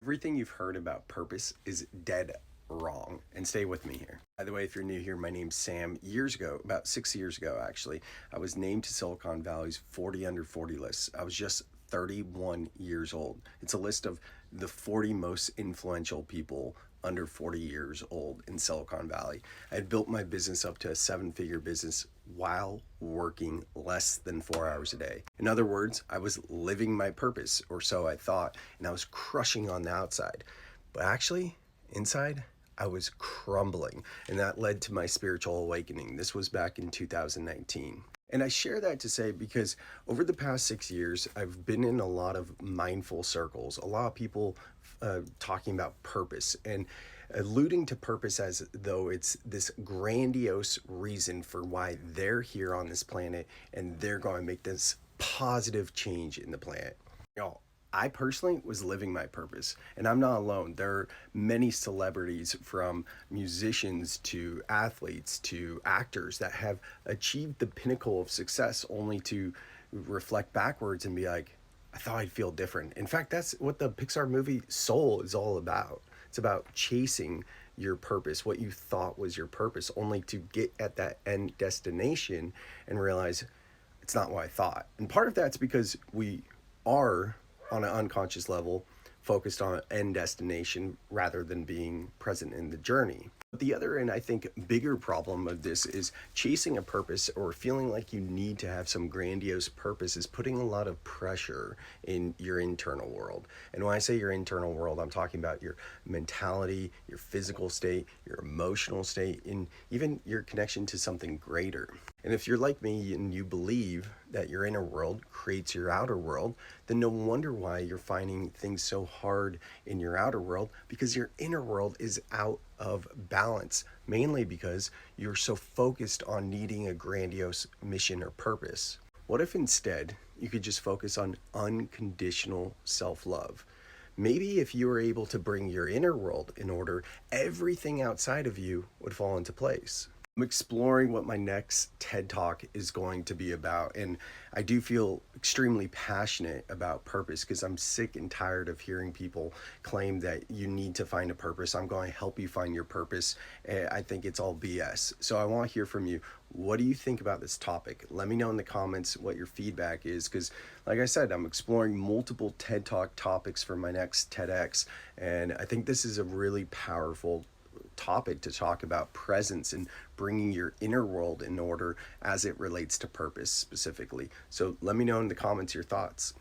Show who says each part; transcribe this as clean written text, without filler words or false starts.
Speaker 1: Everything you've heard about purpose is dead wrong. And stay with me here. By the way, if you're new here, my name's Sam. Years ago, about 6 years ago actually, I was named to Silicon Valley's 40 under 40 list. I was just 31 years old. It's a list of the 40 most influential people under 40 years old in Silicon Valley. I had built my business up to a 7-figure business while working less than 4 hours a day. In other words, I was living my purpose, or so I thought, and I was crushing on the outside. But actually, inside, I was crumbling, and that led to my spiritual awakening. This was back in 2019. And I share that to say because over the past 6 years, I've been in a lot of mindful circles, a lot of people talking about purpose and alluding to purpose as though it's this grandiose reason for why they're here on this planet and they're going to make this positive change in the planet. Y'all, I personally was living my purpose, and I'm not alone. There are many celebrities, from musicians to athletes to actors, that have achieved the pinnacle of success only to reflect backwards and be like, I thought I'd feel different. In fact, that's what the Pixar movie Soul is all about. It's about chasing your purpose, what you thought was your purpose, only to get at that end destination and realize it's not what I thought. And part of that's because we are, on an unconscious level, focused on an end destination rather than being present in the journey. But the other, and I think bigger problem of this, is chasing a purpose or feeling like you need to have some grandiose purpose is putting a lot of pressure in your internal world. And when I say your internal world, I'm talking about your mentality, your physical state, your emotional state, and even your connection to something greater. And if you're like me and you believe that your inner world creates your outer world, then no wonder why you're finding things so hard in your outer world, because your inner world is out of balance, mainly because you're so focused on needing a grandiose mission or purpose. What if instead you could just focus on unconditional self-love? Maybe if you were able to bring your inner world in order, everything outside of you would fall into place. I'm exploring what my next TED Talk is going to be about, and I do feel extremely passionate about purpose because I'm sick and tired of hearing people claim that you need to find a purpose. I'm going to help you find your purpose. I think it's all BS. So I want to hear from you. What do you think about this topic? Let me know in the comments what your feedback is, because like I said, I'm exploring multiple TED Talk topics for my next TEDx, and I think this is a really powerful topic to talk about presence and bringing your inner world in order as it relates to purpose specifically. So let me know in the comments your thoughts.